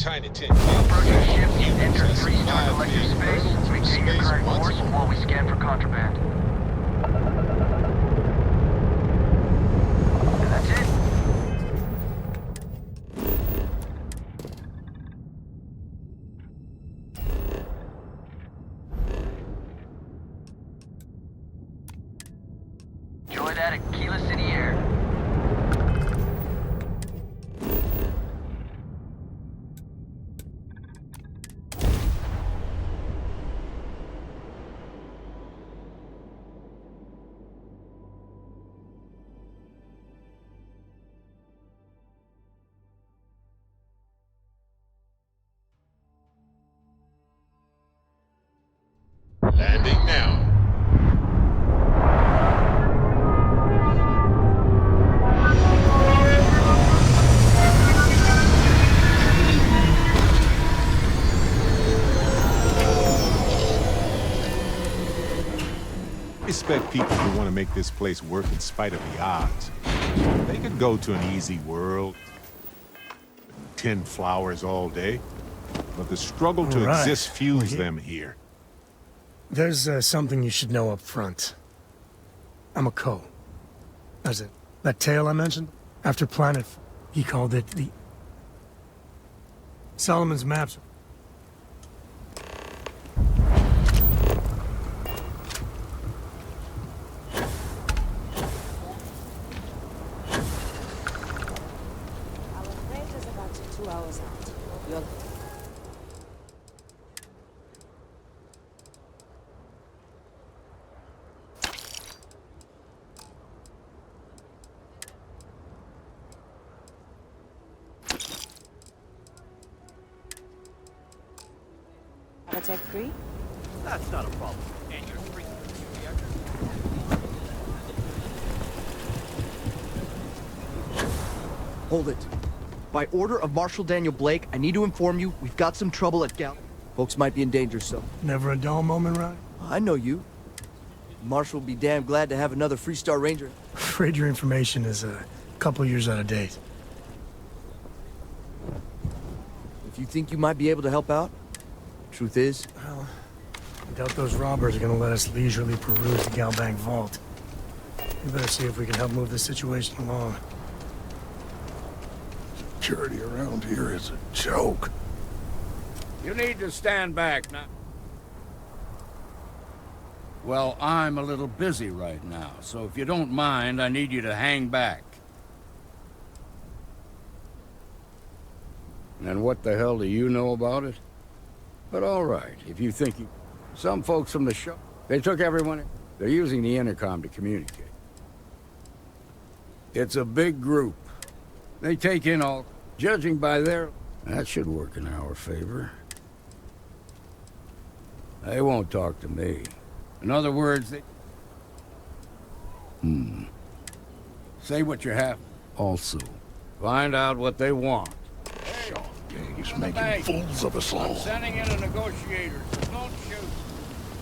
tiny tin cans. Approaching ship, enter Just 3-star 5 collector big space. hurdles from Maintain your space current once course more. while we scan for contraband. And that's it. Enjoy that Aquila City air. Landing now. Respect people who want to make this place work in spite of the odds. They could go to an easy world, 10 flowers all day, but the struggle to Right. exist fuels them here. There's something you should know up front. I'm a co. That's it. That tale I mentioned? After Planet, he called it the... Solomon's Maps. Our freight is about 2 hours out. You'll... Have a tech free? That's not a problem. And you're free. Hold it. By order of Marshal Daniel Blake, I need to inform you we've got some trouble at Gal. Folks might be in danger, so... Never a dull moment, right? I know you. Marshal will be damn glad to have another Freestar Ranger. Afraid your information is a couple years out of date. If you think you might be able to help out, truth is... Well, I doubt those robbers are gonna let us leisurely peruse the Galbank vault. We better see if we can help move this situation along. Security around here is a joke. You need to stand back now. Well, I'm a little busy right now, so if you don't mind, I need you to hang back. And what the hell do you know about it? But all right, if you think you... Some folks from the show, they took everyone... They're using the intercom to communicate. It's a big group. They take in all... Judging by their... That should work in our favor. They won't talk to me. In other words, they... Say what you have. Also, find out what they want. He's making fools of us I'm all. sending in a negotiator, so don't shoot.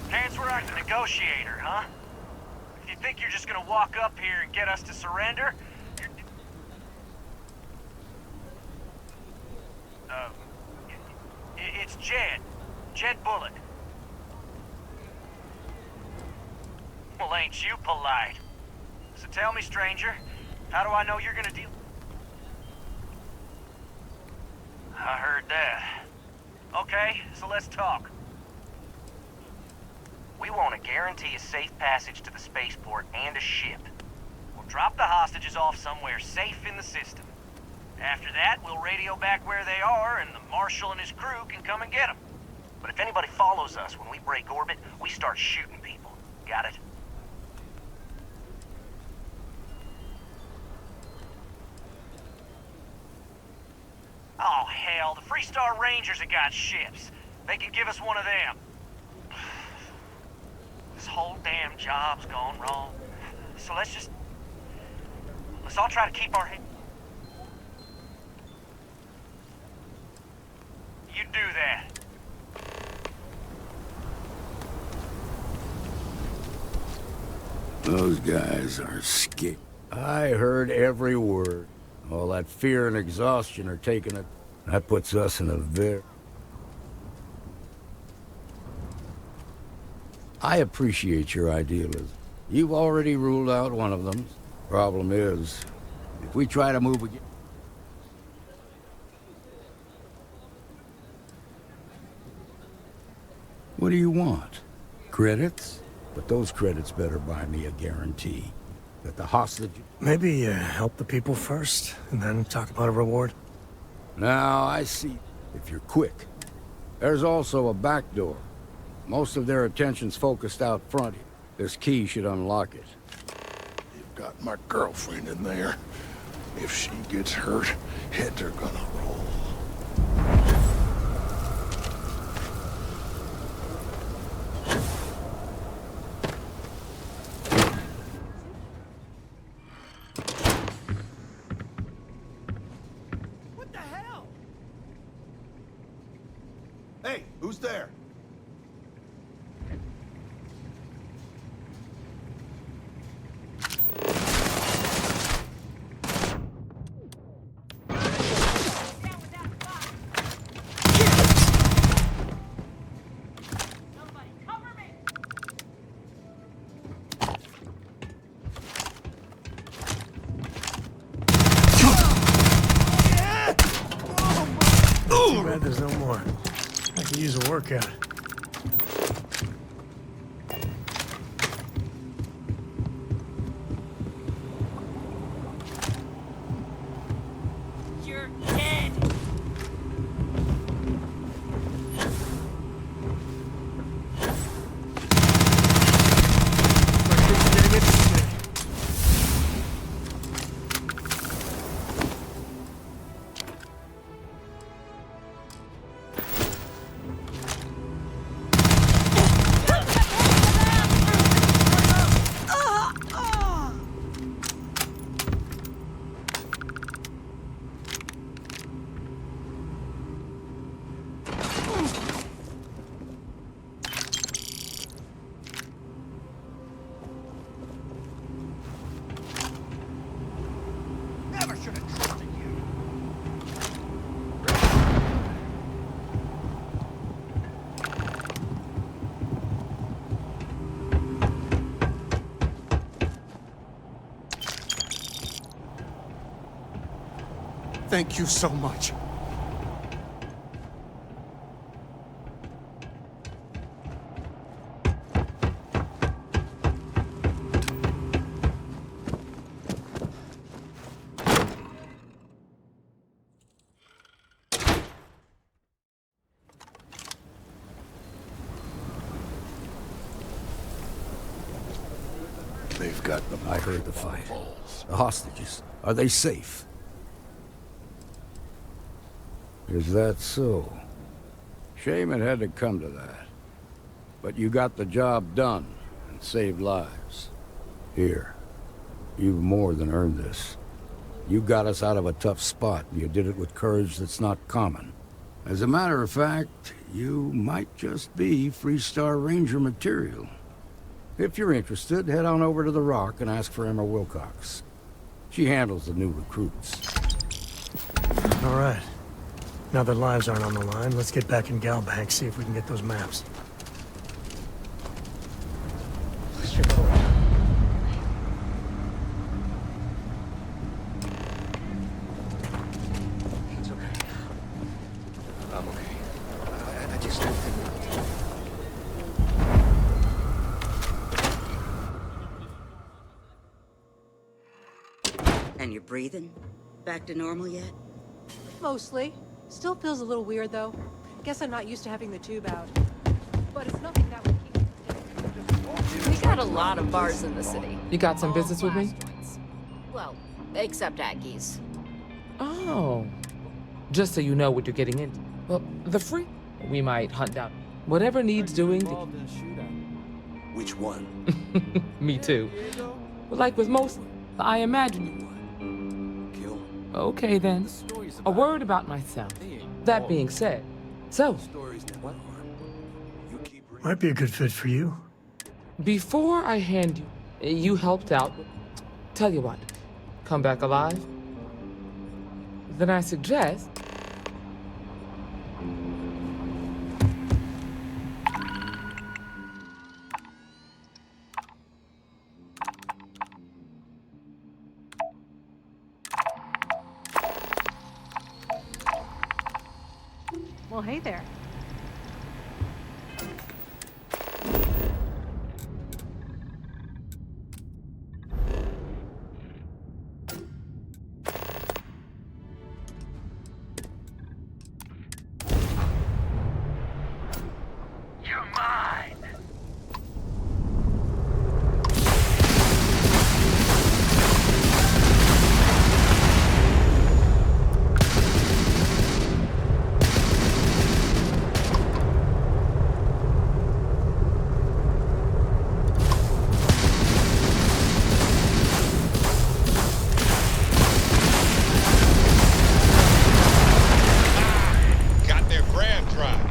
Handsworth, the negotiator, huh? If you think you're just gonna walk up here and get us to surrender, you're... It's Jed. Jed Bullock. Well, ain't you polite? So tell me, stranger, how do I know you're gonna deal... I heard that. Okay, so let's talk. We want to guarantee a safe passage to the spaceport and a ship. We'll drop the hostages off somewhere safe in the system. After that, we'll radio back where they are, and the Marshal and his crew can come and get them. But if anybody follows us when we break orbit, we start shooting people. Got it? Oh, hell, the Freestar Rangers have got ships. They can give us one of them. This whole damn job's gone wrong. So let's all try to keep our head... You do that. Those guys are scared. I heard every word. All that fear and exhaustion are taking it. That puts us in a very... I appreciate your idealism. You've already ruled out one of them. Problem is, if we try to move again... What do you want? Credits? But those credits better buy me a guarantee that the hostage... Maybe help the people first, and then talk about a reward. Now, I see. If you're quick. There's also a back door. Most of their attention's focused out front. This key should unlock it. You've got my girlfriend in there. If she gets hurt, heads are gonna roll. What the hell? Hey, who's there? Too bad there's no more. I could use a workout. You're dead. Never should have trusted you. Thank you so much. They've got the... I heard the fight. The hostages, are they safe? Is that so? Shame it had to come to that. But you got the job done and saved lives. Here, you've more than earned this. You got us out of a tough spot, and you did it with courage that's not common. As a matter of fact, you might just be Freestar Ranger material. If you're interested, head on over to the Rock and ask for Emma Wilcox. She handles the new recruits. All right. Now that lives aren't on the line, let's get back in Galbank, see if we can get those maps. It's okay. I'm okay. I just don't think... And you're breathing? Back to normal yet? Mostly. Still feels a little weird, though. Guess I'm not used to having the tube out. But it's nothing that would keep... We got a lot of bars in the city. You got some business with me? Well, except Aggie's. Oh. Just so you know what you're getting into. Well, the free... We might hunt down whatever needs doing. Which one? Me too. But like with most, I imagine you would. Kill? Okay then. A word about myself. That being said, so, Might be a good fit for you. before I hand you helped out. Tell you what, come back alive. Then I suggest Well, hey there. You're mine. Got their brand tribe.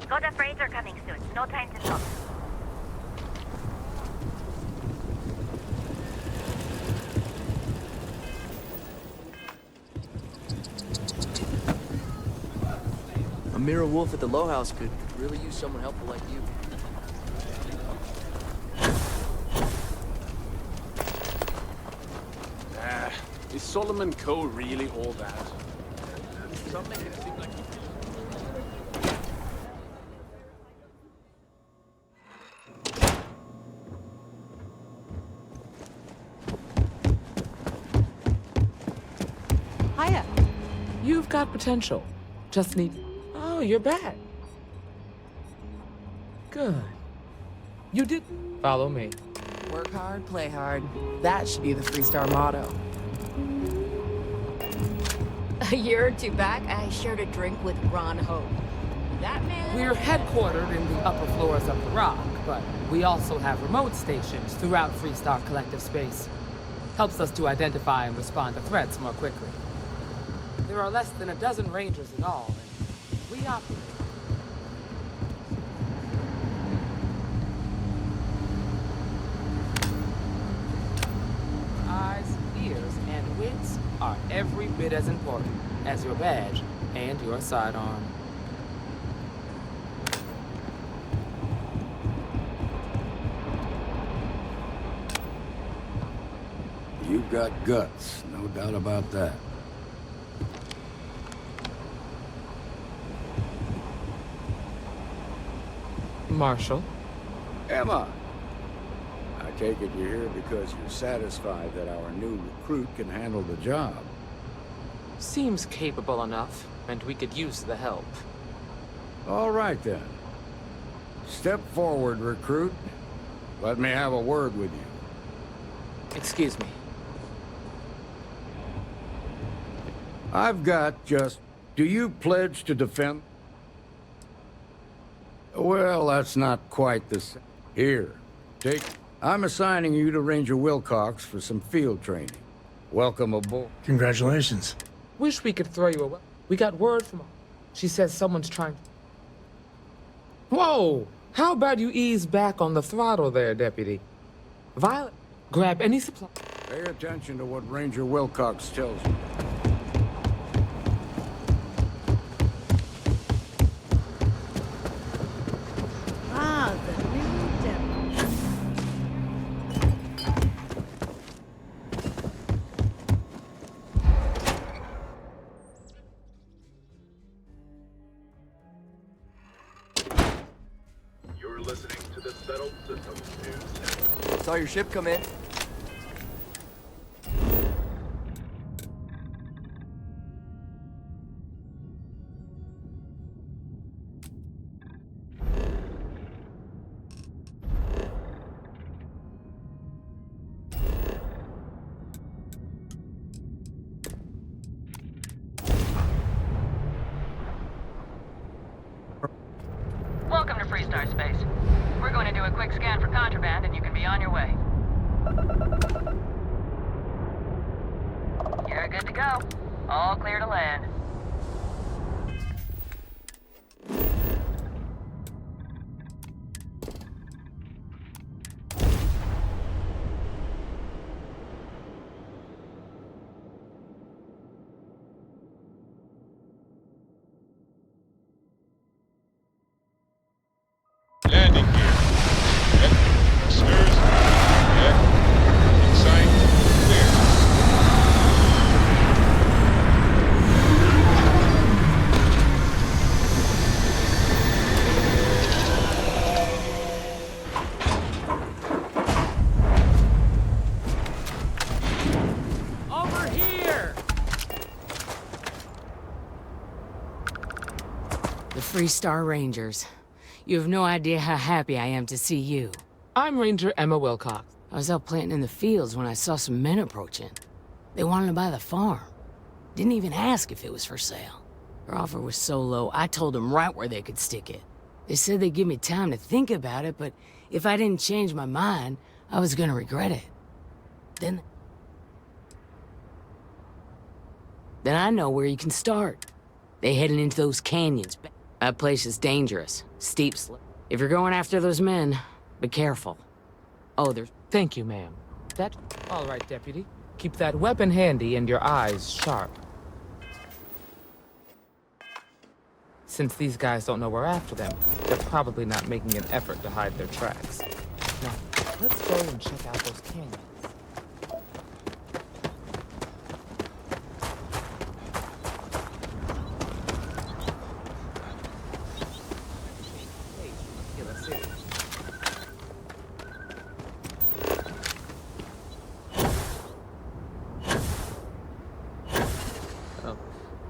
Got a freighter coming soon. No time to talk. A mirror wolf at the Low House could really use someone helpful like you. Is Solomon Co. really all that? Some make it seem like... Hiya. You've got potential. Just need... Oh, you're back. Good. You did... Follow me. Work hard, play hard. That should be the Freestar motto. A year or two back, I shared a drink with Ron Hope. That man... We're headquartered in the upper floors of the Rock, but we also have remote stations throughout Freestar Collective space. Helps us to identify and respond to threats more quickly. There are less than a dozen rangers in all, and we operate. Eyes, ears, and wits are every bit as important as your badge and your sidearm. You've got guts, no doubt about that. Marshall? Emma! I take it you're here because you're satisfied that our new recruit can handle the job. Seems capable enough, and we could use the help. All right, then. Step forward, recruit. Let me have a word with you. Excuse me. I've got just... Do you pledge to defend? Well, that's not quite the same. Here, take... I'm assigning you to Ranger Wilcox for some field training. Welcome aboard. Congratulations. Wish we could throw you away. We got word from her. She says someone's trying... Whoa! How about you ease back on the throttle there, Deputy? Violet, grab any supply... Pay attention to what Ranger Wilcox tells you. Ah, the new devil. You're listening to the Settled Systems News. Saw your ship come in. Freestar space. We're going to do a quick scan for contraband, and you can be on your way. You're good to go. All clear to land. Landing gear. Check. Thrusters. Check. In sight. Clear. Over here! The Freestar Rangers. You have no idea how happy I am to see you. I'm Ranger Emma Wilcox. I was out planting in the fields when I saw some men approaching. They wanted to buy the farm. Didn't even ask if it was for sale. Their offer was so low, I told them right where they could stick it. They said they'd give me time to think about it, but if I didn't change my mind, I was gonna regret it. Then I know where you can start. They heading into those canyons. That place is dangerous. Steep slope. If you're going after those men, be careful. Oh, there's... Thank you, ma'am. All right, Deputy. Keep that weapon handy and your eyes sharp. Since these guys don't know we're after them, they're probably not making an effort to hide their tracks. Now, let's go and check out those canyons. Here, let's see.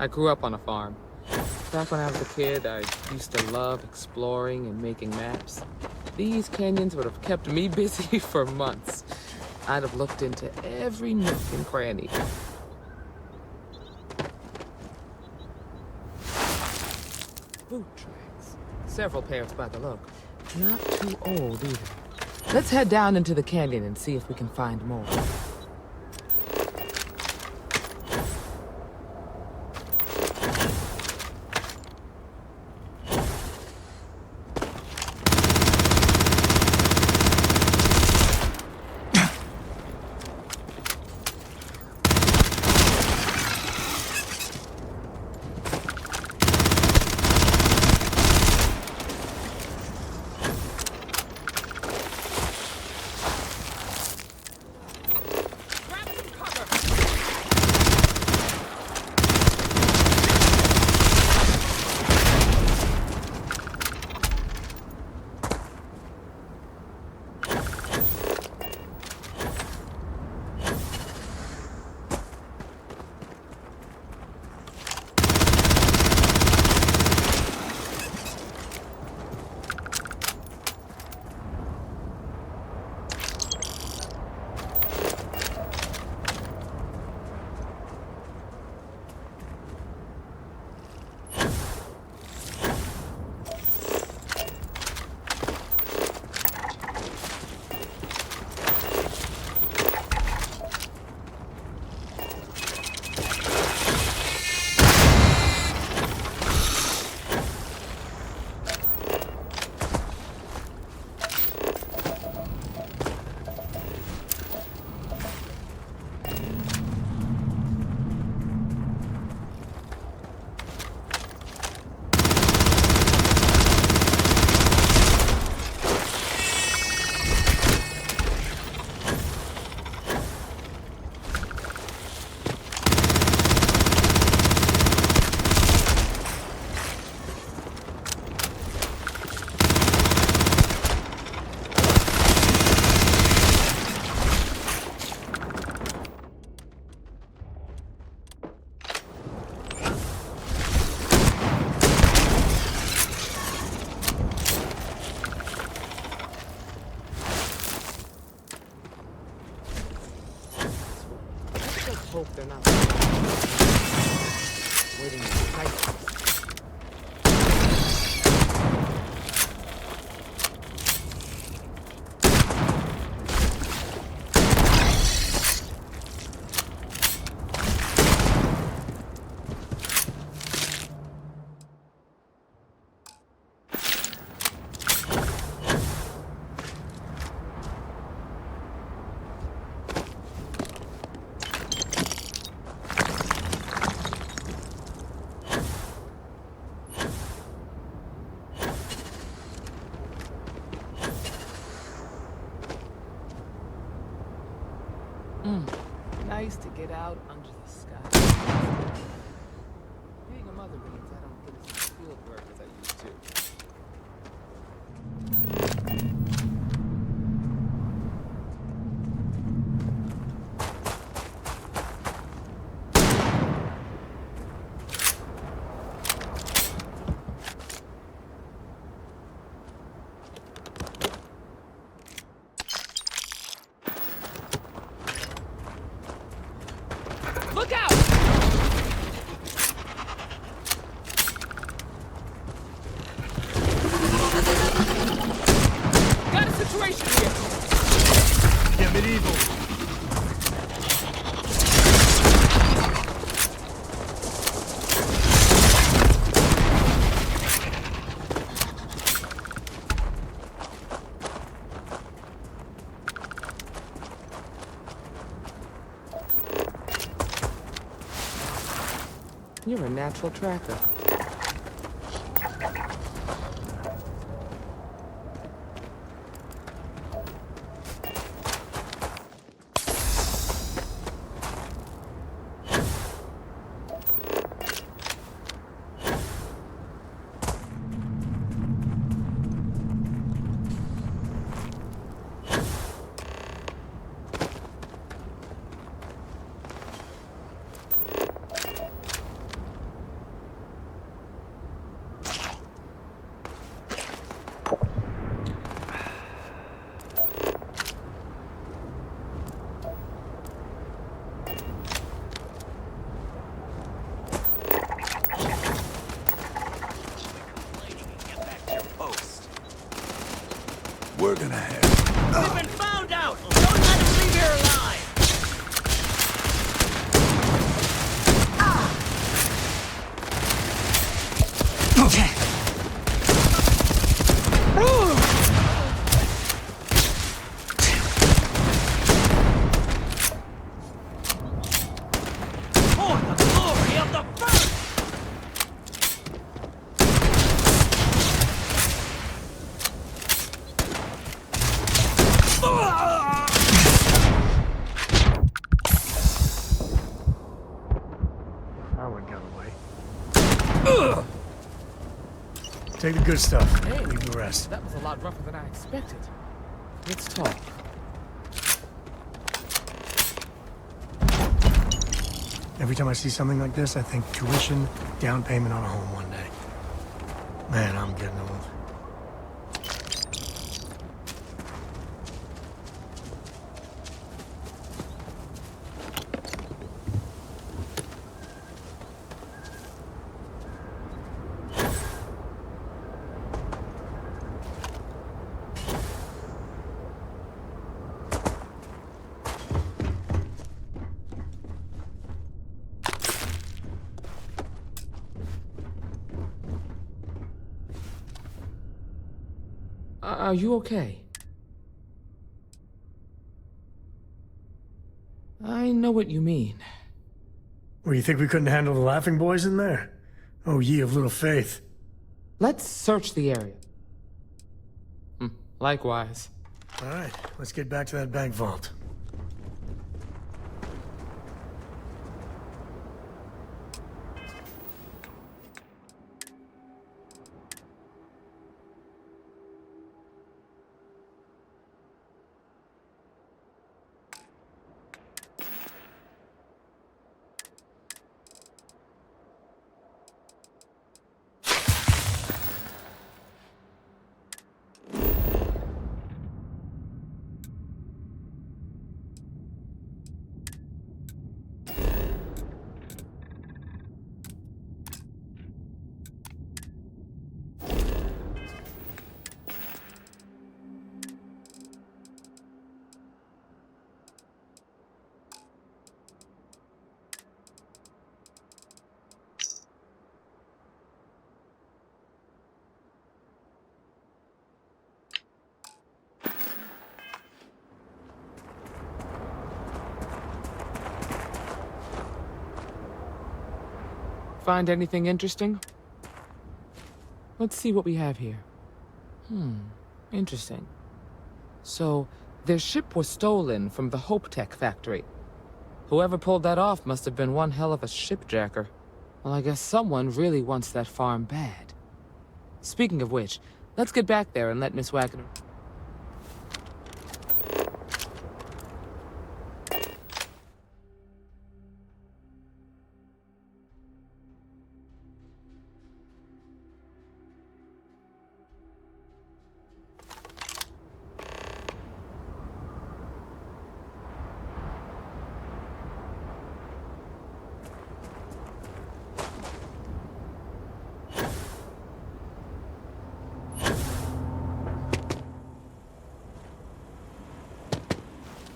I grew up on a farm. Back when I was a kid, I used to love exploring and making maps. These canyons would have kept me busy for months. I'd have looked into every nook and cranny. Boot tracks. Several pairs by the look. Not too old either. Let's head down into the canyon and see if we can find more. Hope they're not waiting to fight. Nice to get out under the sky. Being a mother means I don't get as much field work as I used to. Look out! Got a situation here. Get medieval. You're a natural tracker. We're gonna have... We've been found out! Don't let us leave here alive! Okay. For the glory of the first! That one got away. Take the good stuff. Hey, Leave the rest. that was a lot rougher than I expected. Let's talk. Every time I see something like this, I think tuition, down payment on a home one day. Man, I'm getting old. Are you okay? I know what you mean. Well, you think we couldn't handle the laughing boys in there? Oh, ye of little faith. Let's search the area. Likewise. All right, let's get back to that bank vault. Find anything interesting? Let's see what we have here. Interesting. So, Their ship was stolen from the Hope Tech factory. Whoever pulled that off must have been one hell of a shipjacker. Well, I guess someone really wants that farm bad. Speaking of which, let's get back there and let Miss Wagner...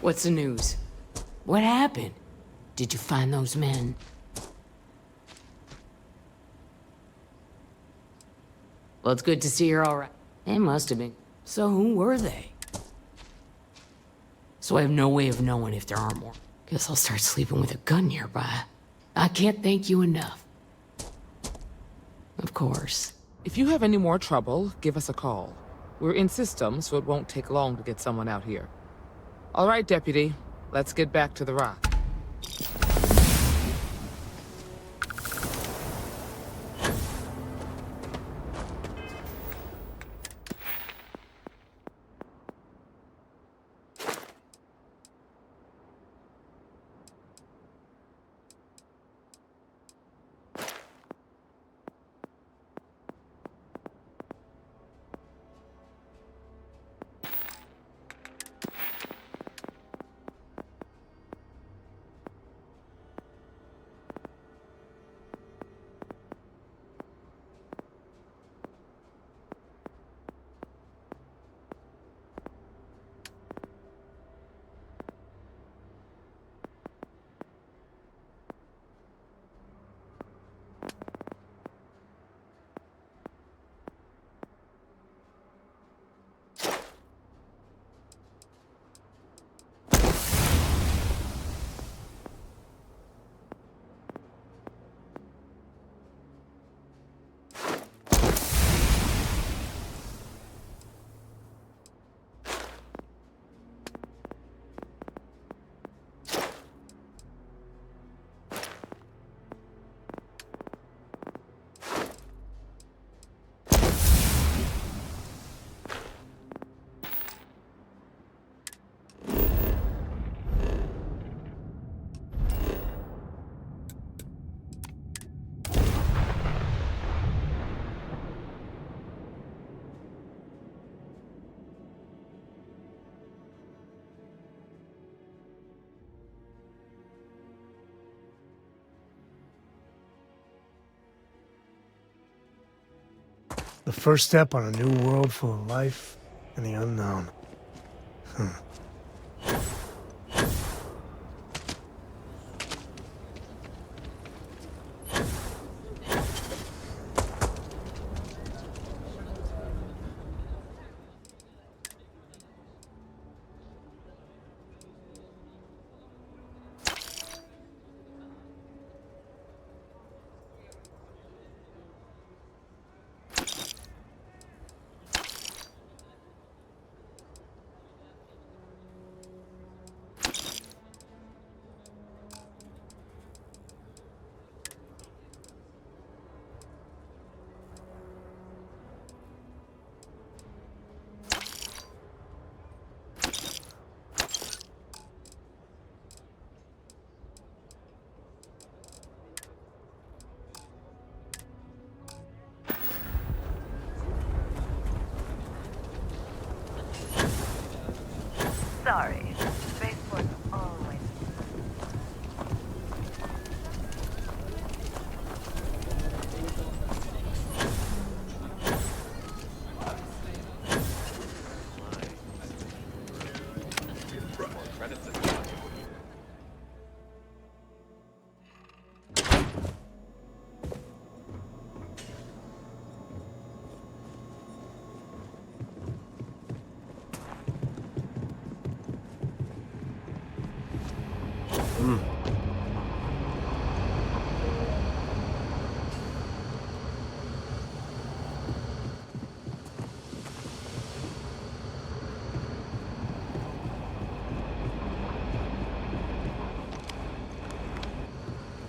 What's the news? What happened? Did you find those men? Well, it's good to see you're all right. They must have been. So who were they? So I have no way of knowing if there are more. Guess I'll start sleeping with a gun nearby. I can't thank you enough. Of course. If you have any more trouble, give us a call. We're in system, so it won't take long to get someone out here. All right, Deputy. Let's get back to the rock. The first step on a new world full of life and the unknown. Sorry. Spaceport's always...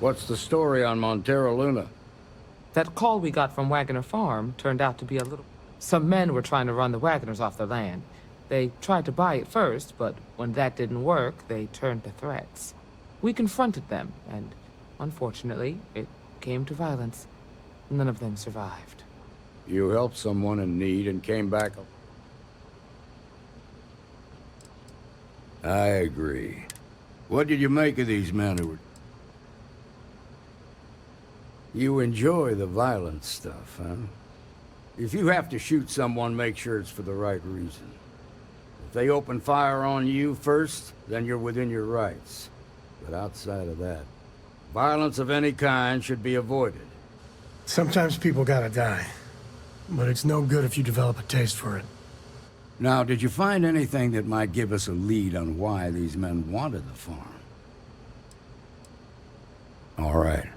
What's the story on Montero Luna? That call we got from Wagoner Farm turned out to be a little... Some men were trying to run the Wagoners off their land. They tried to buy it first, but when that didn't work, they turned to threats. We confronted them, and unfortunately, it came to violence. None of them survived. You helped someone in need and came back... I agree. What did you make of these men who were... You enjoy the violent stuff, huh? If you have to shoot someone, make sure it's for the right reason. If they open fire on you first, then you're within your rights. But outside of that, violence of any kind should be avoided. Sometimes people gotta die. But it's no good if you develop a taste for it. Now, did you find anything that might give us a lead on why these men wanted the farm? All right.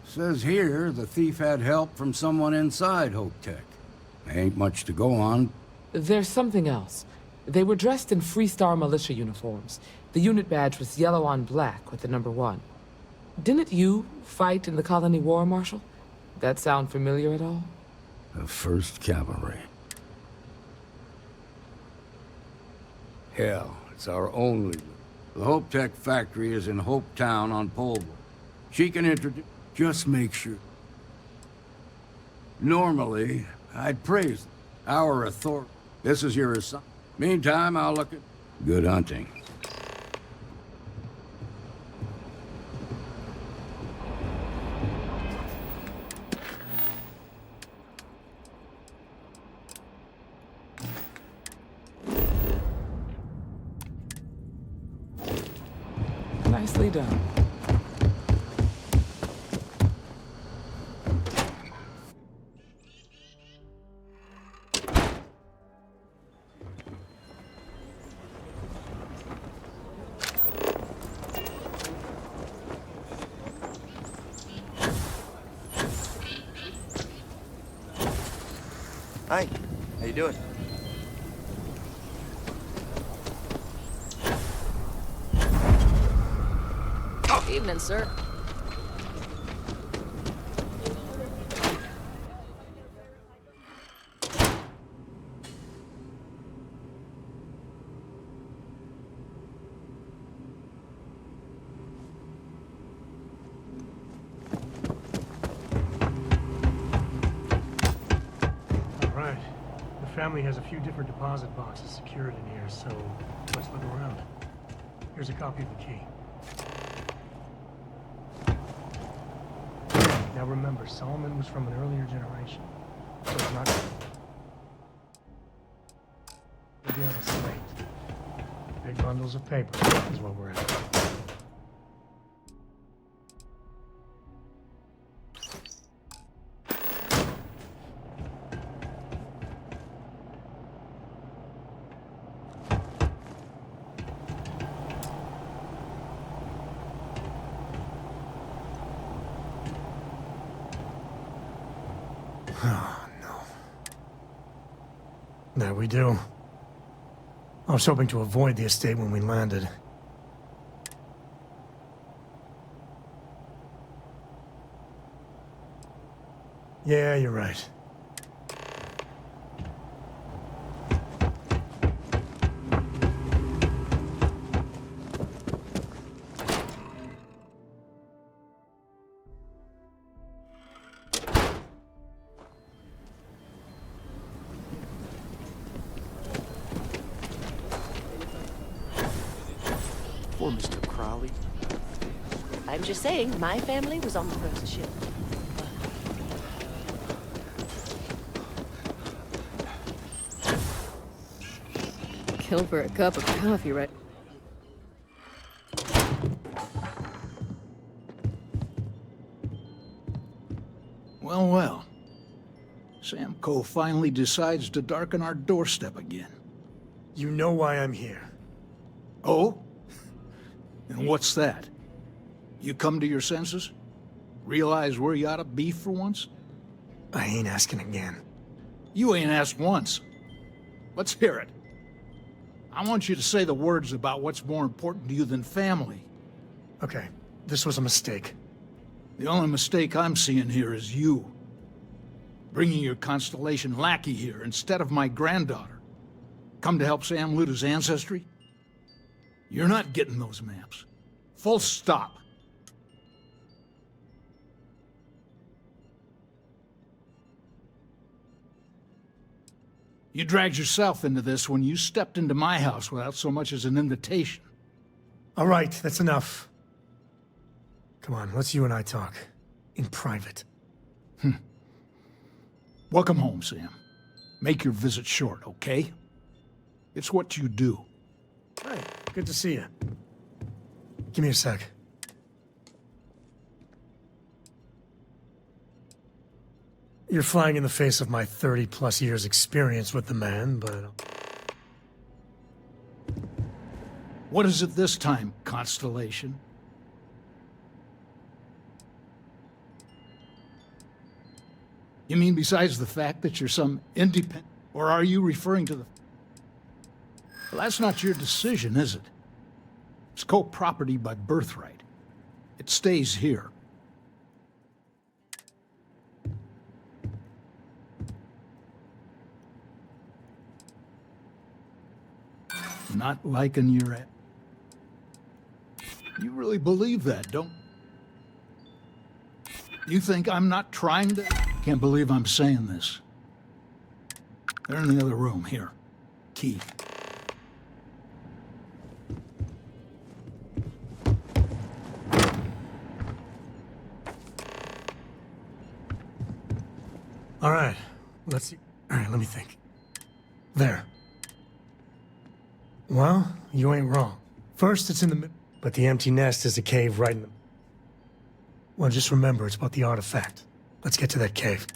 Says here the thief had help from someone inside Hope Tech. Ain't much to go on. There's something else. They were dressed in Freestar militia uniforms. The unit badge was yellow on black with the number 1. Didn't you fight in the Colony War, Marshal? That sound familiar at all? The 1st Cavalry. Hell, it's our only... The Hope Tech factory is in Hope Town on Polvo. She can introduce... Just make sure. Normally, I'd praise our authority. This is your assignment. Meantime, I'll look at... Good hunting. Nicely done. Hi, how you doing? Evening, sir. Right. The family has a few different deposit boxes secured in here, so let's look around. Here's a copy of the key. Now remember, Solomon was from an earlier generation, so it's not... It'll be on a slate. Big bundles of paper is what we're after. Oh, no. There we do. I was hoping to avoid the estate when we landed. Yeah, you're right. Poor Mr. Crowley. I'm just saying, my family was on the first ship. Kill for a cup of coffee, right? Well, well. Sam Coe finally decides to darken our doorstep again. You know why I'm here. Oh? And what's that? You come to your senses? Realize where you ought to be for once? I ain't asking again. You ain't asked once. Let's hear it. I want you to say the words about what's more important to you than family. Okay, this was a mistake. The only mistake I'm seeing here is you. Bringing your Constellation lackey here instead of my granddaughter. Come to help Sam loot his ancestry? You're not getting those maps. Full stop. You dragged yourself into this when you stepped into my house without so much as an invitation. All right, that's enough. Come on, let's you and I talk. In private. Welcome home, Sam. Make your visit short, okay? It's what you do. Hey, good to see you. Give me a sec. You're flying in the face of my 30-plus years experience with the man, but... What is it this time, Constellation? You mean besides the fact that you're some independent... Or are you referring to the... Well, that's not your decision, is it? It's co-property by birthright. It stays here. Not liking your... You really believe that, don't... You think I'm not trying to... Can't believe I'm saying this. They're in the other room. Here. Key. All right, let's see. All right, let me think. There. Well, you ain't wrong. First, it's in the middle, but the empty nest is a cave right in the... Well, just remember, it's about the artifact. Let's get to that cave.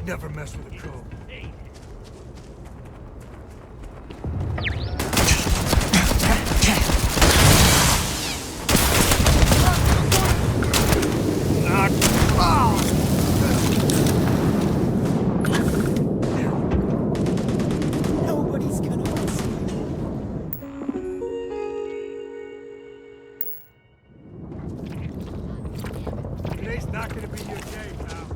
Never mess with a code. Nobody's gonna listen. Today's not gonna be your day, pal.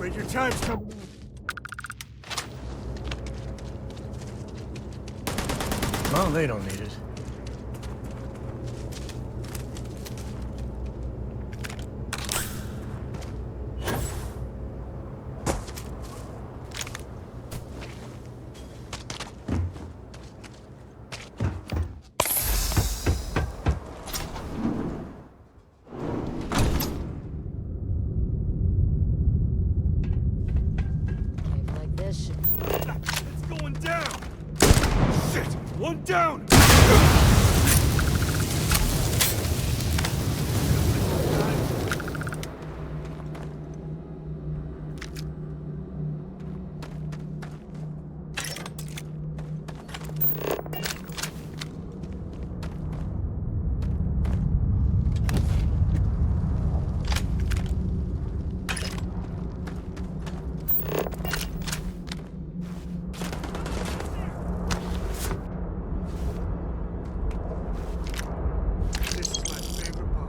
Afraid your time's coming. Well, they don't need it. Like this should... It's going down! Shit! One down! This is my favorite part.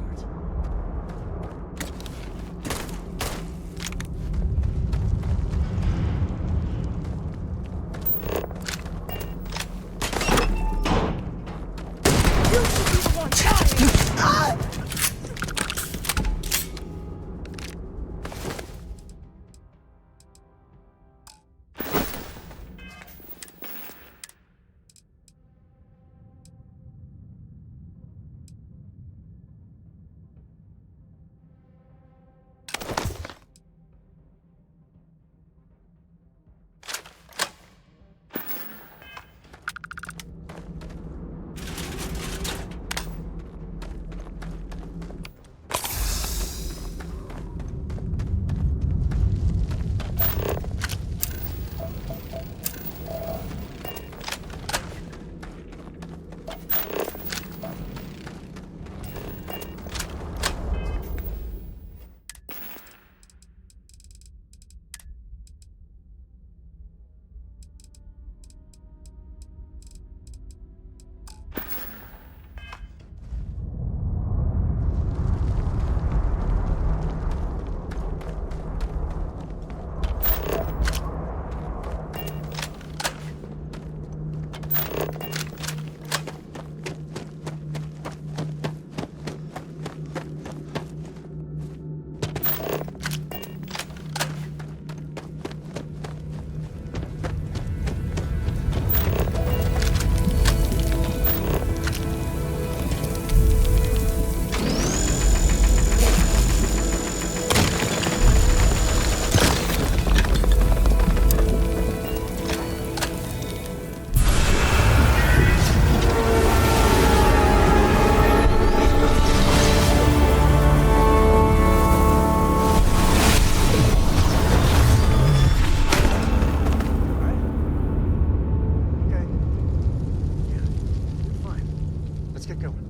Let's get going.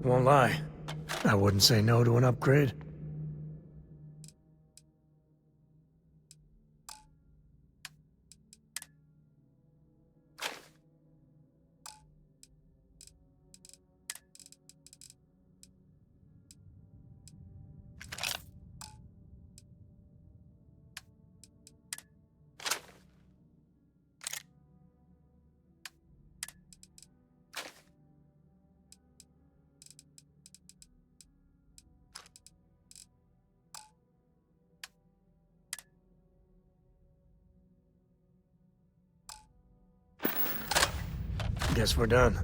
Won't lie. I wouldn't say no to an upgrade. Guess we're done.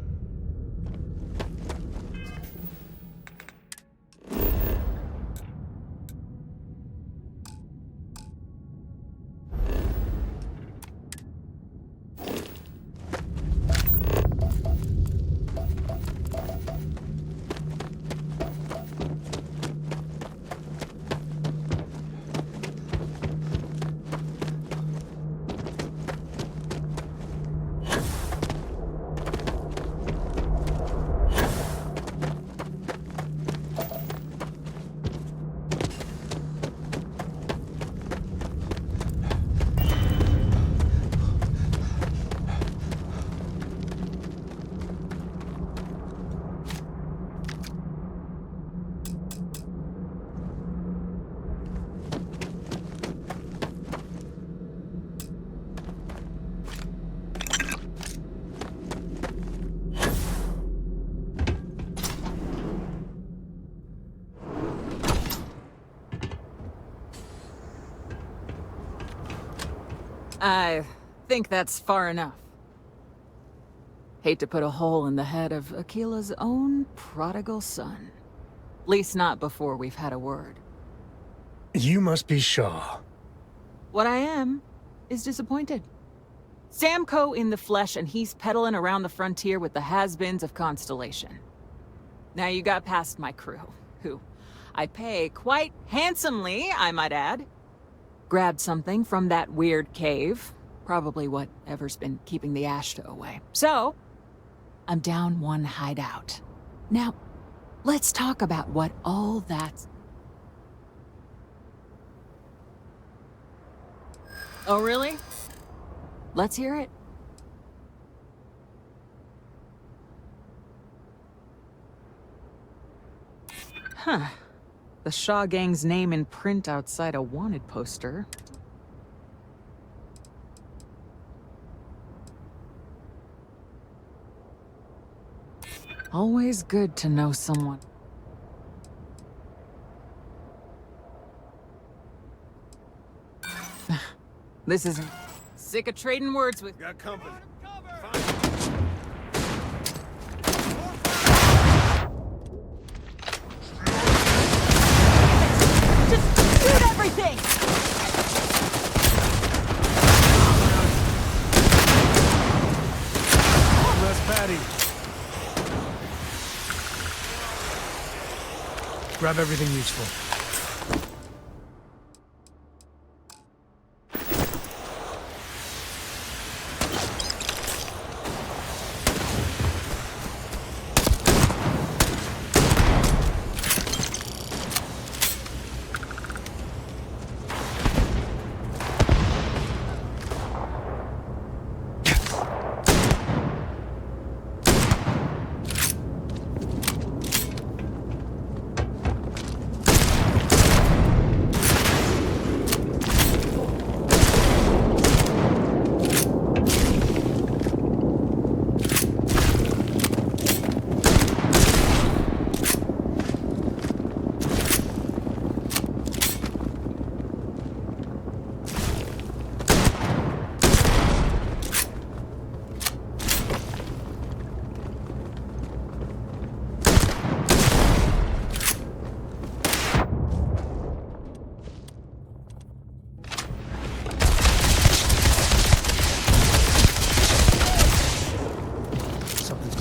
I think that's far enough. Hate to put a hole in the head of Akila's own prodigal son. Least not before we've had a word. You must be Shaw. What I am is disappointed. Samco in the flesh, and he's peddling around the frontier with the has-beens of Constellation. Now you got past my crew, who I pay quite handsomely, I might add. Grabbed something from that weird cave. Probably whatever's been keeping the Ashta away. So, I'm down one hideout. Now, let's talk about what all that's... Oh, really? Let's hear it. Huh. The Shaw Gang's name in print outside a wanted poster. Always good to know someone. This isn't... Sick of trading words with... Got company. Just shoot everything! Less Patty. Grab everything useful.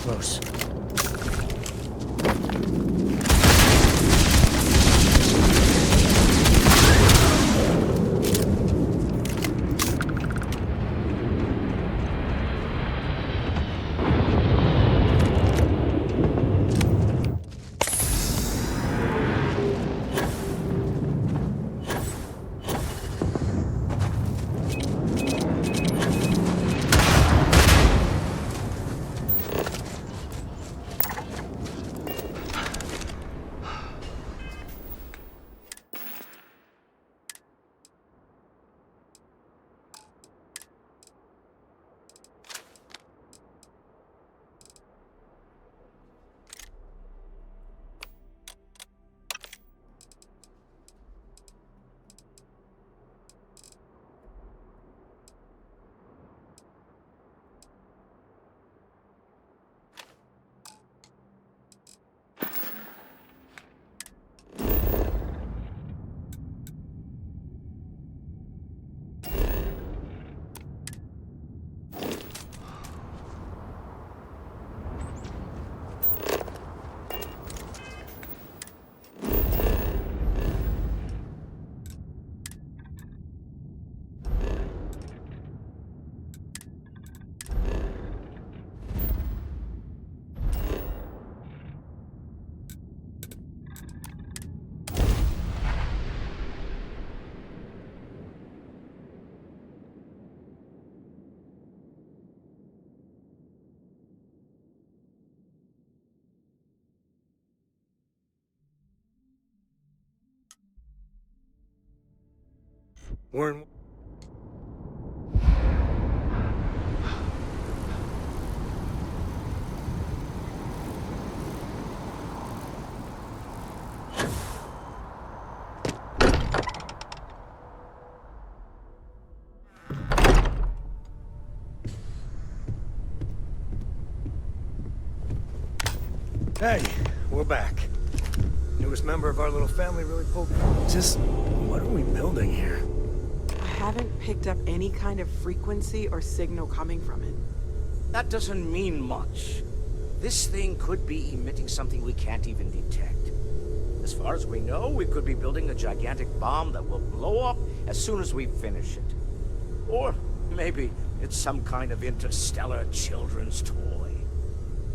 Close. We're in... Hey, we're back. Newest member of our little family really pulled... Just, what are we building here? I haven't picked up any kind of frequency or signal coming from it. That doesn't mean much. This thing could be emitting something we can't even detect. As far as we know, we could be building a gigantic bomb that will blow up as soon as we finish it. Or maybe it's some kind of interstellar children's toy.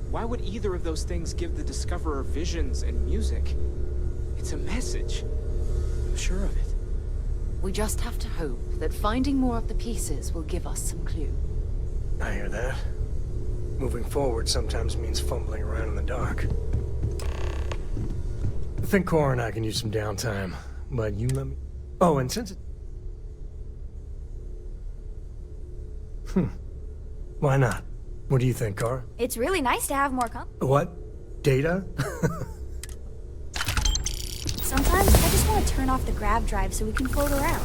Why would either of those things give the Discoverer visions and music? It's a message. I'm sure of it. We just have to hope that finding more of the pieces will give us some clue. I hear that. Moving forward sometimes means fumbling around in the dark. I think Cora and I can use some downtime, but you let me... Oh, and since it... Why not? What do you think, Cora? It's really nice to have more What? Data? Sometimes I just want to turn off the grav drive so we can float around.